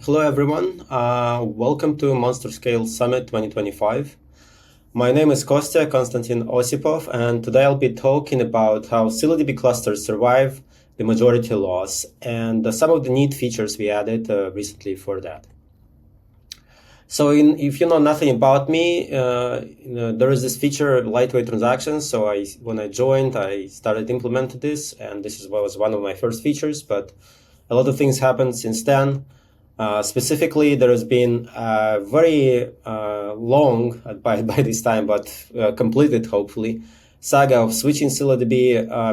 Hello everyone, welcome to Monster Scale Summit 2025. My name is Konstantin Osipov, and today I'll be talking about how scylladb clusters survive the majority loss and some of the neat features we added recently for that. So if you know nothing about me, there is this feature, lightweight transactions. So when I joined, I started implementing this, and this was one of my first features, but a lot of things happened since then. Specifically, there has been a very long, by this time, but completed, hopefully, saga of switching scylladb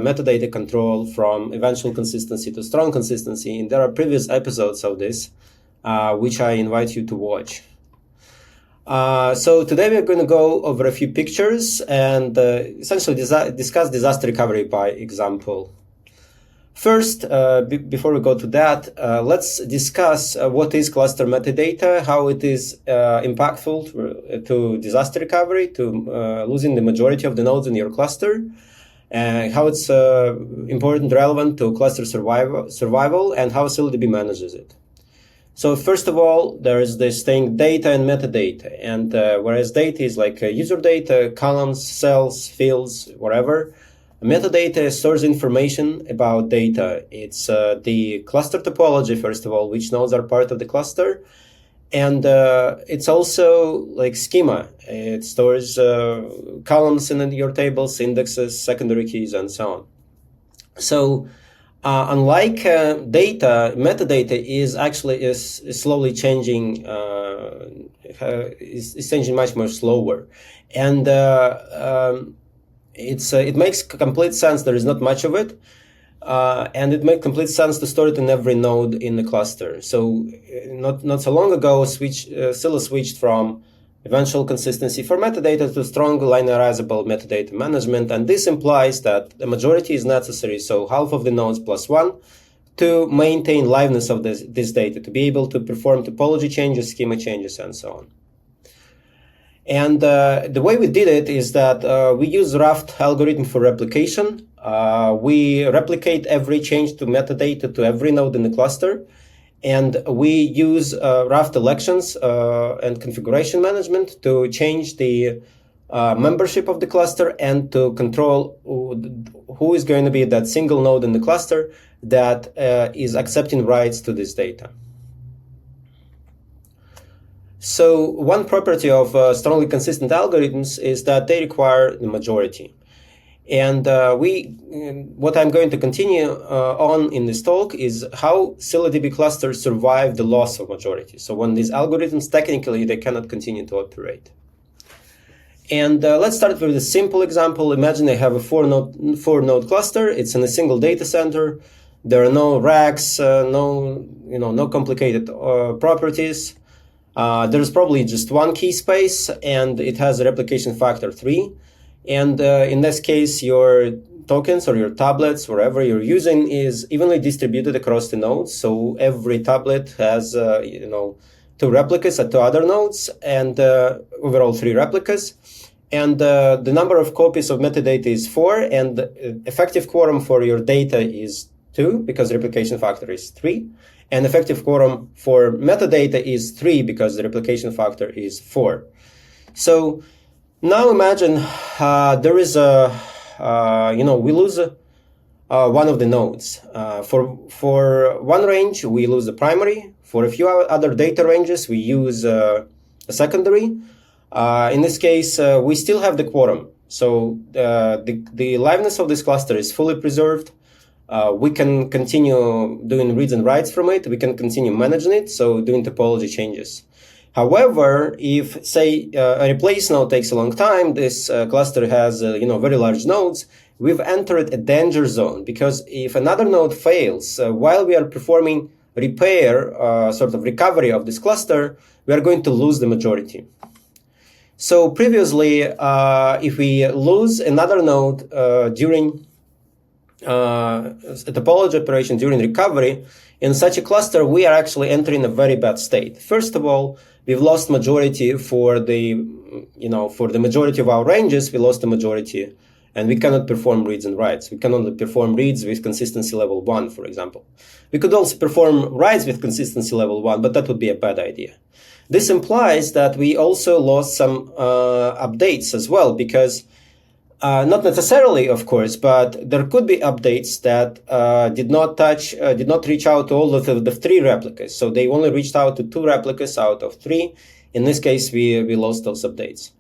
metadata control from eventual consistency to strong consistency. And there are previous episodes of this, which I invite you to watch. So today we're going to go over a few pictures and essentially discuss disaster recovery by example. First, before we go to that, let's discuss what is cluster metadata, how it is impactful to disaster recovery, to losing the majority of the nodes in your cluster, how it's important, relevant to cluster survival, and how scylladb manages it. So first of all, there is this thing, data and metadata. And whereas data is like user data, columns, cells, fields, whatever, metadata stores information about data. It's the cluster topology, first of all, which nodes are part of the cluster. And it's also like schema. It stores columns in your tables, indexes, secondary keys, and so on. So unlike data, metadata is actually slowly changing, is changing much more slower. And it makes complete sense. There is not much of it. And it makes complete sense to store it in every node in the cluster. So not so long ago, Scylla switched from eventual consistency for metadata to strong linearizable metadata management. And this implies that the majority is necessary, so half of the nodes plus one, to maintain liveness of this data, to be able to perform topology changes, schema changes, and so on. And the way we did it is that we use Raft algorithm for replication. We replicate every change to metadata to every node in the cluster. And we use Raft elections and configuration management to change the membership of the cluster and to control who is going to be that single node in the cluster that is accepting writes to this data. So one property of strongly consistent algorithms is that they require the majority. And what I'm going to continue on in this talk is how scylladb clusters survive the loss of majority. So when these algorithms, technically, they cannot continue to operate. And let's start with a simple example. Imagine I have a four node cluster. It's in a single data center. There are no racks, no complicated properties. There's probably just one key space, and it has a replication factor 3. And in this case, your tokens or your tablets, wherever you're using, is evenly distributed across the nodes. So every tablet has, 2 replicas at 2 other nodes, and overall 3 replicas. And the number of copies of metadata is 4, and effective quorum for your data is 2, because replication factor is 3. And effective quorum for metadata is 3, because the replication factor is 4. So now imagine there is we lose one of the nodes. For one range, we lose the primary. For a few other data ranges, we use a secondary. In this case, we still have the quorum. So the liveness of this cluster is fully preserved. We can continue doing reads and writes from it. We can continue managing it, so doing topology changes. However, if, say, a replace node takes a long time, this cluster has, very large nodes, we've entered a danger zone, because if another node fails, while we are performing repair, sort of recovery of this cluster, we are going to lose the majority. So previously, if we lose another node during a topology operation during recovery, in such a cluster, we are actually entering a very bad state. First of all, we've lost majority for the majority of our ranges. We lost the majority and we cannot perform reads and writes. We can only perform reads with consistency level 1, for example. We could also perform writes with consistency level 1, but that would be a bad idea. This implies that we also lost some updates as well, because not necessarily, of course, but there could be updates that did not reach out to all of the 3 replicas. So they only reached out to 2 replicas out of 3. In this case, we lost those updates.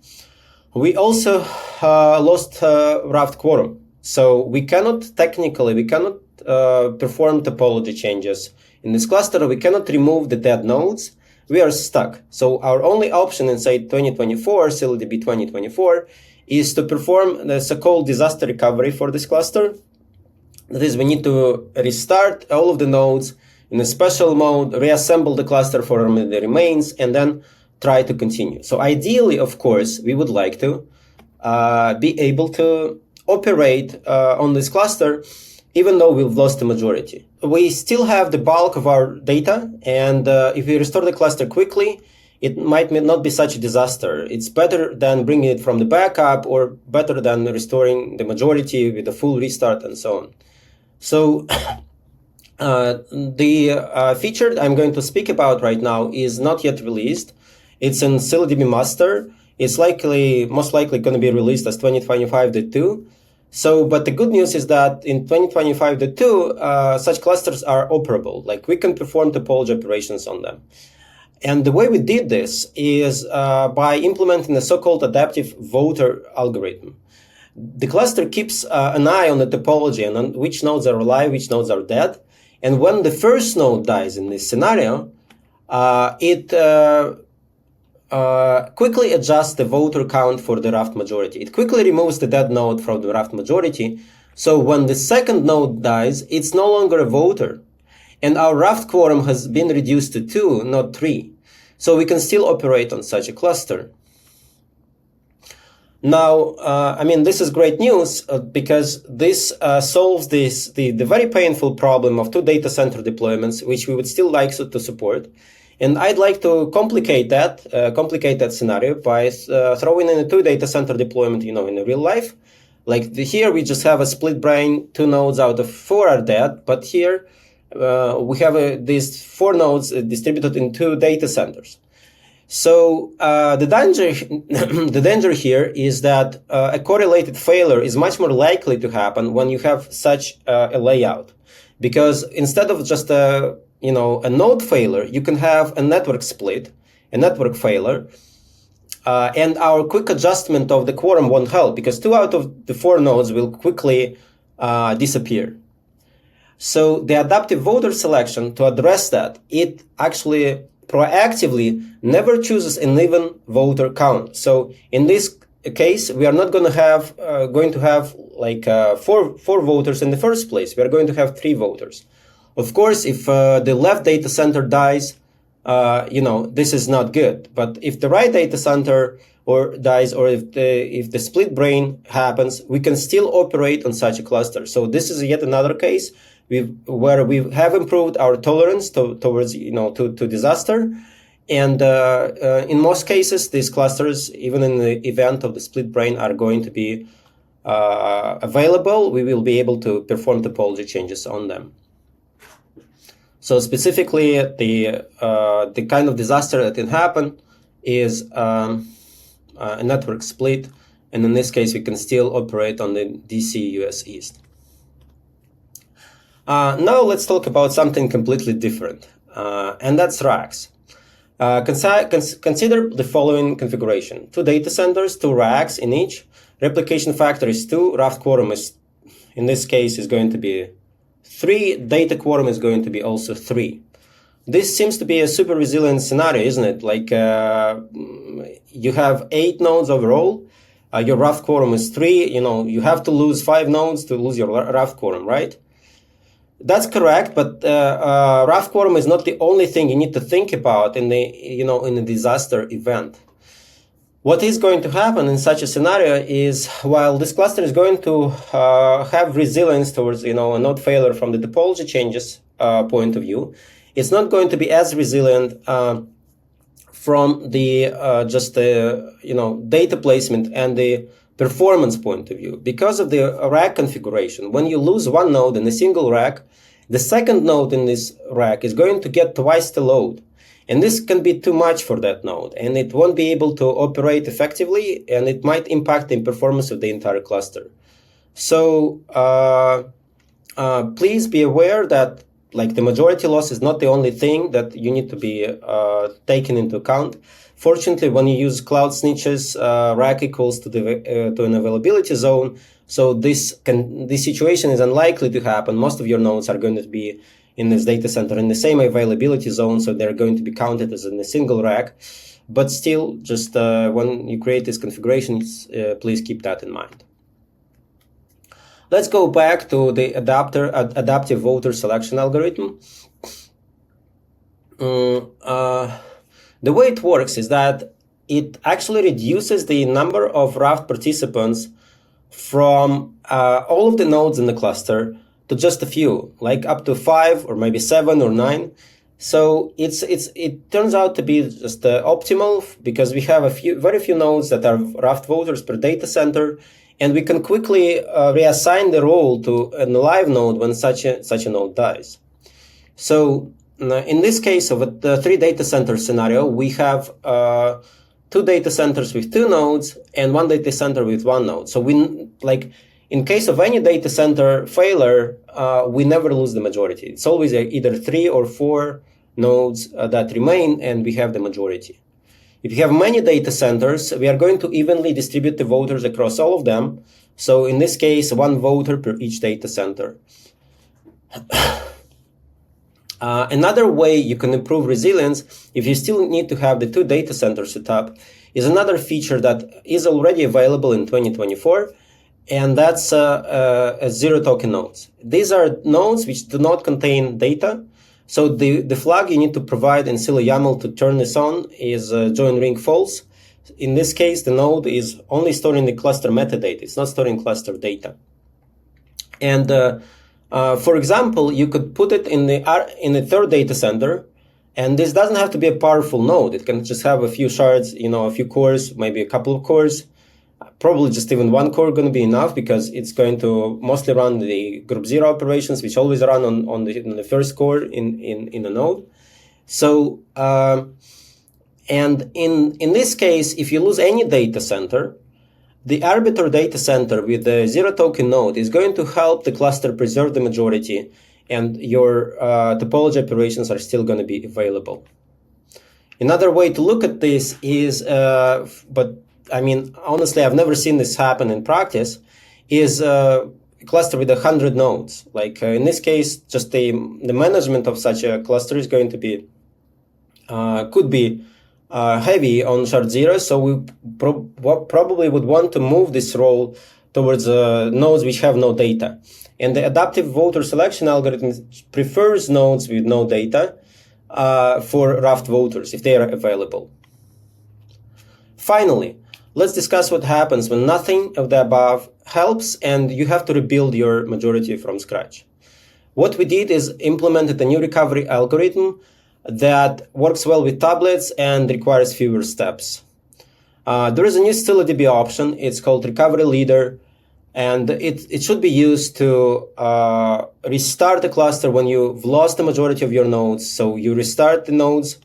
We also lost Raft quorum. So we cannot perform topology changes in this cluster. We cannot remove the dead nodes. We are stuck. So our only option inside 2024, scylladb 2024, is to perform the so-called disaster recovery for this cluster. That is, we need to restart all of the nodes in a special mode, reassemble the cluster for the remains, and then try to continue. So ideally, of course, we would like to be able to operate on this cluster, even though we've lost the majority. We still have the bulk of our data, and if we restore the cluster quickly, it might not be such a disaster. It's better than bringing it from the backup, or better than restoring the majority with a full restart and so on. So the feature I'm going to speak about right now is not yet released. It's in scylladb master. It's most likely going to be released as 2025.2. So, but the good news is that in 2025.2, such clusters are operable. Like, we can perform topology operations on them. And the way we did this is by implementing the so-called adaptive voter algorithm. The cluster keeps an eye on the topology and on which nodes are alive, which nodes are dead. And when the first node dies in this scenario, it quickly adjusts the voter count for the Raft majority. It quickly removes the dead node from the Raft majority. So when the second node dies, it's no longer a voter. And our Raft quorum has been reduced to 2, not 3. So we can still operate on such a cluster. Now, I mean, this is great news because this solves the very painful problem of 2 data center deployments, which we would still like to support. And I'd like to complicate that scenario by throwing in a 2 data center deployment, in real life. Like here, we just have a split brain, 2 nodes out of 4 are dead, but here we have these 4 nodes distributed in 2 data centers. So the danger here is that a correlated failure is much more likely to happen when you have such a layout, because instead of just a node failure, you can have a network split, a network failure, and our quick adjustment of the quorum won't help, because 2 out of the 4 nodes will quickly disappear. So the adaptive voter selection, to address that, it actually proactively never chooses an even voter count. So in this case, we are not going to have like four voters in the first place. We are going to have 3 voters. Of course, if the left data center dies, this is not good. But if the right data center dies, or if the split brain happens, we can still operate on such a cluster. So this is yet another case where we have improved our tolerance towards to disaster. And in most cases, these clusters, even in the event of the split brain, are going to be available. We will be able to perform topology changes on them. So specifically, the kind of disaster that can happen is a network split, and in this case, we can still operate on the DC US East. Now let's talk about something completely different, and that's racks. Consider the following configuration: 2 data centers, 2 racks in each. Replication factor is 2. Raft quorum is, in this case, is going to be 3. Data quorum is going to be also 3. This seems to be a super resilient scenario, isn't it? Like you have 8 nodes overall. Your Raft quorum is 3. You have to lose 5 nodes to lose your Raft quorum, right? That's correct, but Raft quorum is not the only thing you need to think about in a disaster event. What is going to happen in such a scenario is, while this cluster is going to have resilience towards a node failure from the topology changes point of view, it's not going to be as resilient from the data placement and the performance point of view, because of the rack configuration, when you lose one node in a single rack, the second node in this rack is going to get twice the load. And this can be too much for that node, and it won't be able to operate effectively, and it might impact the performance of the entire cluster. So please be aware that like the majority loss is not the only thing that you need to be taken into account. Fortunately, when you use cloud snitches, rack equals to an availability zone. So this situation is unlikely to happen. Most of your nodes are going to be in this data center in the same availability zone, so they're going to be counted as in a single rack. But still, just when you create these configurations, please keep that in mind. Let's go back to the adaptive voter selection algorithm. The way it works is that it actually reduces the number of Raft participants from all of the nodes in the cluster to just a few, like up to 5 or maybe 7 or 9. So it turns out to be just optimal because we have very few nodes that are Raft voters per data center, and we can quickly reassign the role to a live node when such a node dies. So in this case of a 3 data center scenario, we have 2 data centers with 2 nodes and 1 data center with 1 node. So in case of any data center failure, we never lose the majority. It's always either 3 or 4 nodes that remain, and we have the majority. If you have many data centers, we are going to evenly distribute the voters across all of them. So in this case, 1 voter per each data center. Another way you can improve resilience, if you still need to have the 2 data centers set up, is another feature that is already available in 2024, and that's zero token nodes. These are nodes which do not contain data. So the flag you need to provide in scylladb to turn this on is join ring false. In this case, the node is only storing the cluster metadata. It's not storing cluster data. And for example, you could put it in the 3rd data center, and this doesn't have to be a powerful node. It can just have a few shards, a few cores, maybe a couple of cores. Probably just even 1 core going to be enough because it's going to mostly run the group 0 operations, which always run on the first core in a node. So, and in this case, if you lose any data center, the arbiter data center with the 0 token node is going to help the cluster preserve the majority, and your topology operations are still going to be available. Another way to look at this is, honestly, I've never seen this happen in practice, is a cluster with 100 nodes. Like in this case, just the management of such a cluster is going to be, could be heavy on shard 0. So we probably would want to move this role towards nodes which have no data. And the adaptive voter selection algorithm prefers nodes with no data for Raft voters if they are available. Finally, let's discuss what happens when nothing of the above helps and you have to rebuild your majority from scratch. What we did is implemented a new recovery algorithm that works well with tablets and requires fewer steps. There is a new scylladb option. It's called recovery leader, and it should be used to restart the cluster when you've lost the majority of your nodes. So you restart the nodes.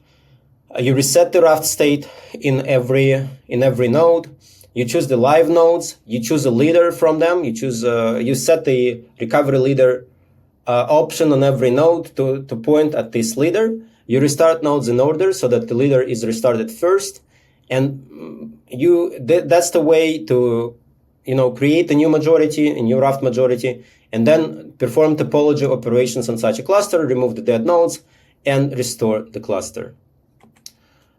You reset the Raft state in every node. You choose the live nodes. You choose a leader from them. You set the recovery leader option on every node to point at this leader. You restart nodes in order so that the leader is restarted first, and that's the way to create a new majority, a new Raft majority, and then perform topology operations on such a cluster, remove the dead nodes, and restore the cluster.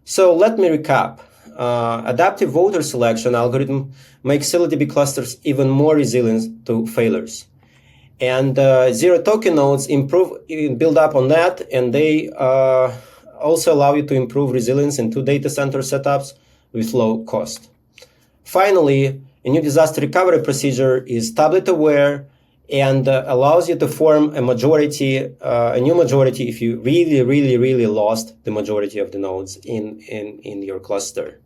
So let me recap. Adaptive voter selection algorithm makes scylladb clusters even more resilient to failures. And zero token nodes build up on that, and they also allow you to improve resilience in 2 data center setups with low cost. Finally, a new disaster recovery procedure is tablet aware and allows you to form a new majority if you really lost the majority of the nodes in your cluster.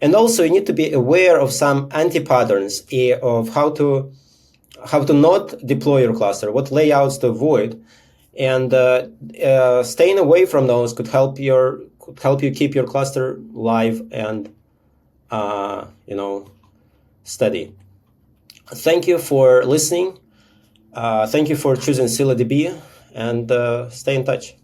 And also you need to be aware of some anti-patterns of how to not deploy your cluster, what layouts to avoid, and staying away from those could help you keep your cluster live and steady. Thank you for listening. Thank you for choosing scylladb, and stay in touch.